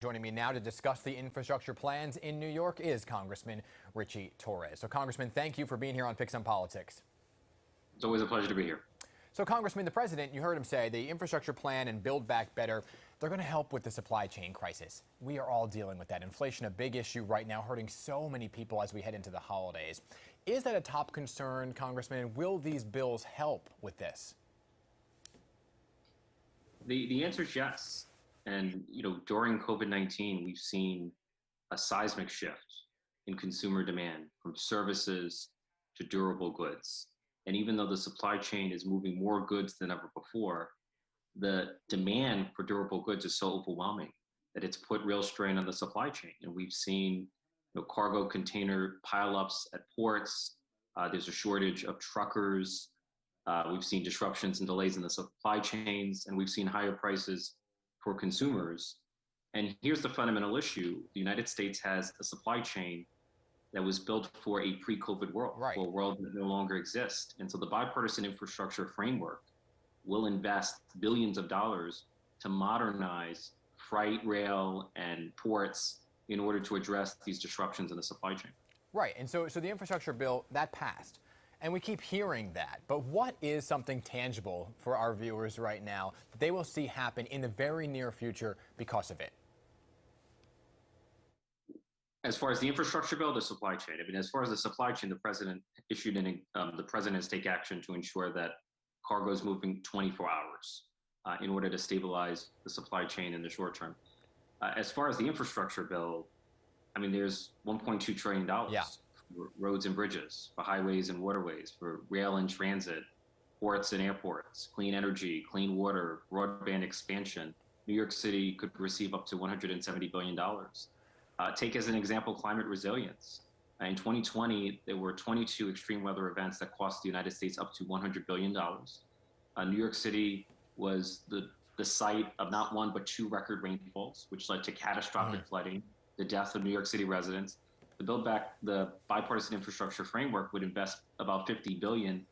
Joining me now to discuss the infrastructure plans in New York is Congressman Ritchie Torres. So, Congressman, thank you for being here on Fix on Politics. It's always a pleasure to be here. So, Congressman, the president, you heard him say the infrastructure plan and Build Back Better, they're going to help with the supply chain crisis. We are all dealing with that. Inflation, a big issue right now, hurting so many people as we head into the holidays. Is that a top concern, Congressman? Will these bills help with this? The answer is yes. And, during COVID-19, we've seen a seismic shift in consumer demand from services to durable goods. And even though the supply chain is moving more goods than ever before, the demand for durable goods is so overwhelming that it's put real strain on the supply chain. And we've seen cargo container pileups at ports. There's a shortage of truckers. We've seen disruptions and delays in the supply chains, and we've seen higher prices for consumers. And here's the fundamental issue. The United States has a supply chain that was built for a pre-COVID world, Right. for a world that no longer exists. And so the bipartisan infrastructure framework will invest billions of dollars to modernize freight, rail, and ports in order to address these disruptions in the supply chain. Right. And so the infrastructure bill, that passed. And we keep hearing that. But what is something tangible for our viewers right now that they will see happen in the very near future because of it? As far as the infrastructure bill, the supply chain. I mean, as far as the supply chain, the president issued the president has taken action to ensure that cargo is moving 24 hours in order to stabilize the supply chain in the short term. As far as the infrastructure bill, I mean, there's $1.2 trillion. Yeah. For roads and bridges, for highways and waterways, for rail and transit, ports and airports, clean energy, clean water, broadband expansion. New York City could receive up to $170 billion. Take as an example, climate resilience. In 2020, there were 22 extreme weather events that cost the United States up to $100 billion. New York City was the site of not one, but two record rainfalls, which led to catastrophic flooding, the death of New York City residents. The bipartisan infrastructure framework would invest about $50 billion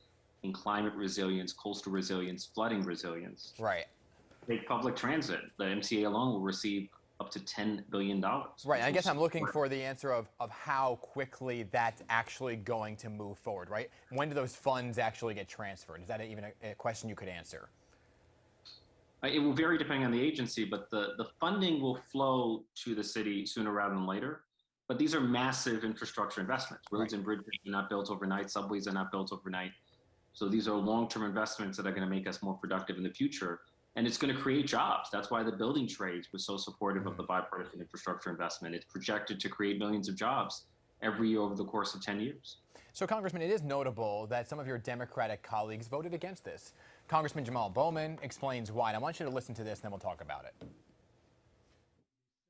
in climate resilience, coastal resilience, flooding resilience. Right. Take public transit. The MTA alone will receive up to $10 billion. Right. I guess I'm looking for the answer of how quickly that's actually going to move forward, right? When do those funds actually get transferred? Is that even a question you could answer? It will vary depending on the agency, but the funding will flow to the city sooner rather than later. But these are massive infrastructure investments. Roads and bridges are not built overnight. Subways are not built overnight. So these are long-term investments that are going to make us more productive in the future. And it's going to create jobs. That's why the building trades was so supportive of the bipartisan infrastructure investment. It's projected to create millions of jobs every year over the course of 10 years. So, Congressman, it is notable that some of your Democratic colleagues voted against this. Congressman Jamal Bowman explains why. And I want you to listen to this, and then we'll talk about it.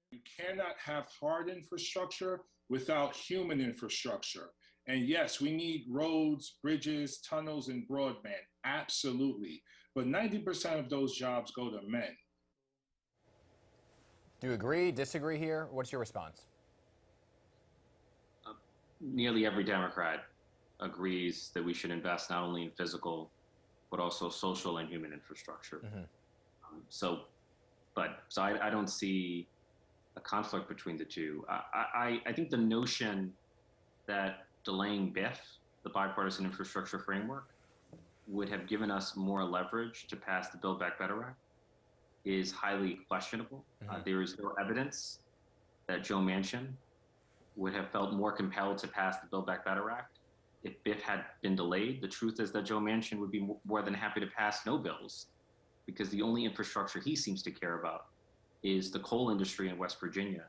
You cannot have hard infrastructure without human infrastructure. And yes, we need roads, bridges, tunnels, and broadband. Absolutely. But 90% of those jobs go to men. Do you agree, disagree here? What's your response? Nearly every Democrat agrees that we should invest not only in physical, but also social and human infrastructure. So I don't see a conflict between the two. I think the notion that delaying BIF, the bipartisan infrastructure framework, would have given us more leverage to pass the Build Back Better Act is highly questionable. There is no evidence that Joe Manchin would have felt more compelled to pass the Build Back Better Act if BIF had been delayed. The truth is that Joe Manchin would be more than happy to pass no bills because the only infrastructure he seems to care about is the coal industry in West Virginia.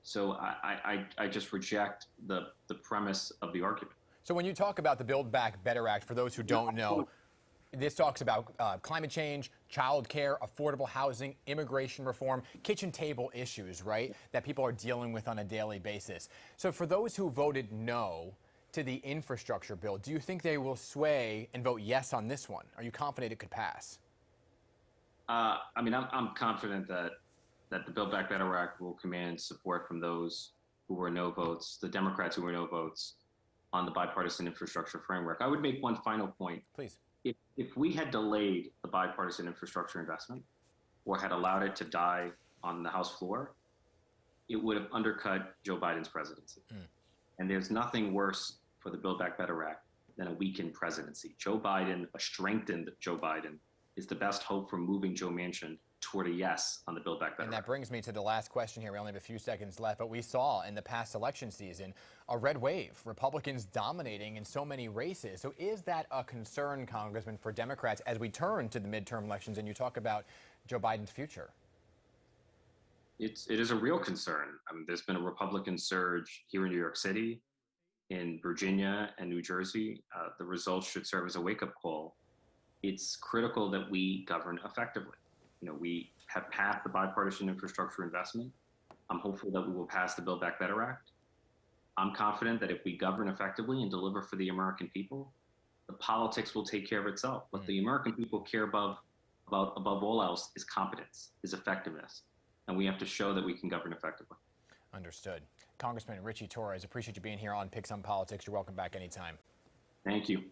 So I just reject the premise of the argument. So when you talk about the Build Back Better Act, for those who don't know, this talks about climate change, child care, affordable housing, immigration reform, kitchen table issues, right, that people are dealing with on a daily basis. So for those who voted no to the infrastructure bill, do you think they will sway and vote yes on this one? Are you confident it could pass? I mean, I'm confident that the Build Back Better Act will command support from those who were no votes, the Democrats who were no votes on the bipartisan infrastructure framework. I would make one final point. Please. If we had delayed the bipartisan infrastructure investment or had allowed it to die on the House floor, it would have undercut Joe Biden's presidency. And there's nothing worse for the Build Back Better Act than a weakened presidency. Joe Biden, a strengthened Joe Biden, is the best hope for moving Joe Manchin toward a yes on the Build Back Better And Act. that brings me to the last question here. We only have a few seconds left, but we saw in the past election season a red wave, Republicans dominating in so many races. So is that a concern, Congressman, for Democrats as we turn to the midterm elections and you talk about Joe Biden's future? It is a real concern. I mean, there's been a Republican surge here in New York City, in Virginia and New Jersey. The results should serve as a wake-up call. It's critical that we govern effectively. You know, we have passed the bipartisan infrastructure investment. I'm hopeful that we will pass the Build Back Better Act. I'm confident that if we govern effectively and deliver for the American people, the politics will take care of itself. What the American people care above all else is competence, is effectiveness. And we have to show that we can govern effectively. Understood. Congressman Ritchie Torres, appreciate you being here on Picks on Politics. You're welcome back anytime. Thank you.